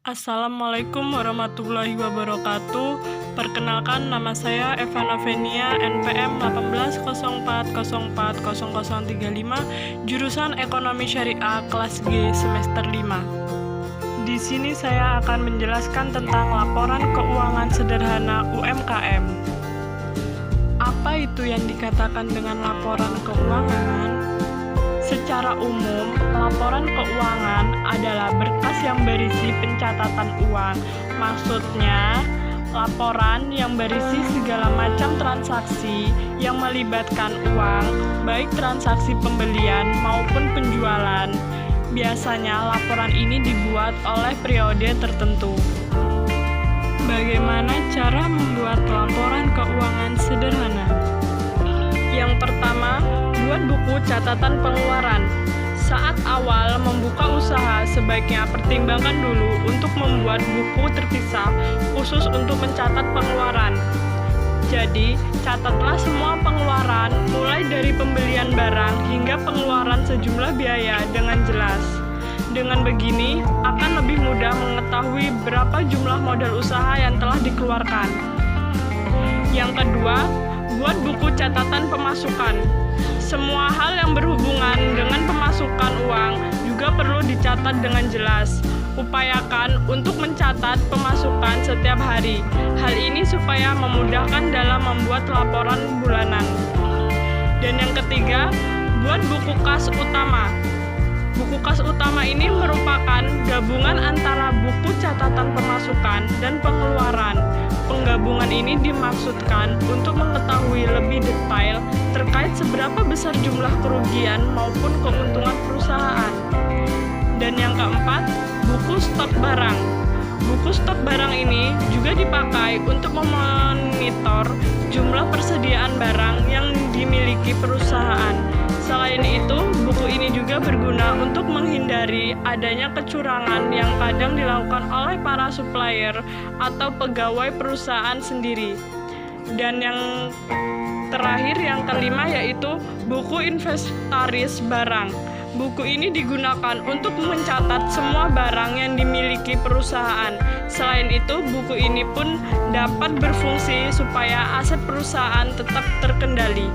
Assalamualaikum warahmatullahi wabarakatuh. Perkenalkan, nama saya Eva Novenia, NPM 1804040035, jurusan Ekonomi Syariah kelas G semester 5. Di sini saya akan menjelaskan tentang laporan keuangan sederhana UMKM. Apa itu yang dikatakan dengan laporan keuangan? Secara umum, laporan keuangan adalah berkas yang berisi pencatatan uang. Maksudnya, laporan yang berisi segala macam transaksi yang melibatkan uang, baik transaksi pembelian maupun penjualan. Biasanya laporan ini dibuat oleh periode tertentu. Bagaimana cara membuat laporan keuangan sederhana? Yang pertama, buat buku catatan pengeluaran. Saat awal membuka usaha, sebaiknya pertimbangkan dulu untuk membuat buku terpisah khusus untuk mencatat pengeluaran. Jadi, catatlah semua pengeluaran mulai dari pembelian barang hingga pengeluaran sejumlah biaya dengan jelas. Dengan begini, akan lebih mudah mengetahui berapa jumlah modal usaha yang telah dikeluarkan. Yang kedua, buat buku catatan pemasukan. Semua hal yang berhubungan dengan pemasukan uang juga perlu dicatat dengan jelas. Upayakan untuk mencatat pemasukan setiap hari. Hal ini supaya memudahkan dalam membuat laporan bulanan. Dan yang ketiga, buat buku kas utama. Buku kas utama ini merupakan gabungan antara buku catatan pemasukan dan pengeluaran. Penggabungan ini dimaksudkan untuk mengetahui lebih detail terkait seberapa besar jumlah kerugian maupun keuntungan perusahaan. Dan yang keempat, buku stok barang. Buku stok barang ini juga dipakai untuk memonitor jumlah persediaan barang yang dimiliki perusahaan. Selain itu, buku ini juga berguna untuk menghindari adanya kecurangan yang kadang dilakukan oleh para supplier atau pegawai perusahaan sendiri. Dan yang terakhir, yang kelima, yaitu buku inventaris barang. Buku ini digunakan untuk mencatat semua barang yang dimiliki perusahaan. Selain itu, buku ini pun dapat berfungsi supaya aset perusahaan tetap terkendali.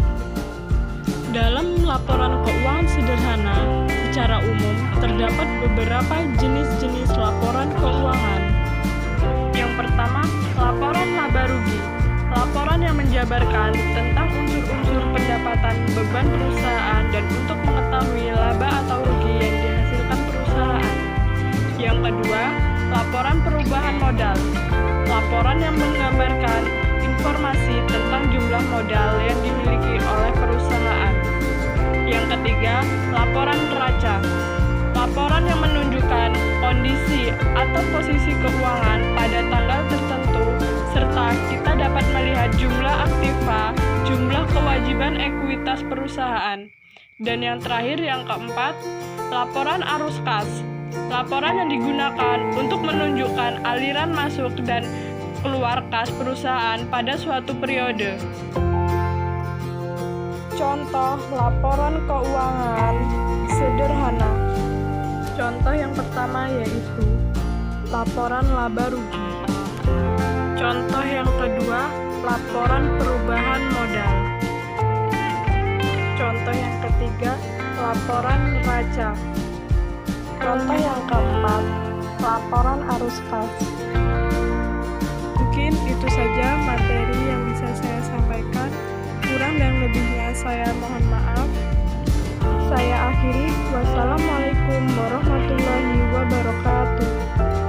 Dalam laporan keuangan sederhana, secara umum terdapat beberapa jenis-jenis laporan keuangan. Yang pertama, laporan laba rugi. Laporan yang menjabarkan tentang unsur-unsur pendapatan beban perusahaan dan untuk mengetahui laba atau rugi yang dihasilkan perusahaan. Yang kedua, laporan perubahan modal. Laporan yang menggambarkan informasi tentang jumlah modal yang dimiliki oleh perusahaan. Yang ketiga, laporan neraca. Laporan yang menunjukkan kondisi atau posisi keuangan pada tanggal tertentu, serta kita dapat melihat jumlah aktiva, jumlah kewajiban ekuitas perusahaan. Dan yang terakhir, yang keempat, laporan arus kas. Laporan yang digunakan untuk menunjukkan aliran masuk dan keluar kas perusahaan pada suatu periode. Contoh laporan keuangan sederhana. Contoh yang pertama yaitu laporan laba rugi. Contoh yang kedua, laporan perubahan modal. Contoh yang ketiga, laporan neraca. Contoh yang keempat, laporan arus kas. Mungkin itu saja materi yang bisa saya sampaikan. Kurang dan lebihnya saya mohon maaf. Saya akhiri.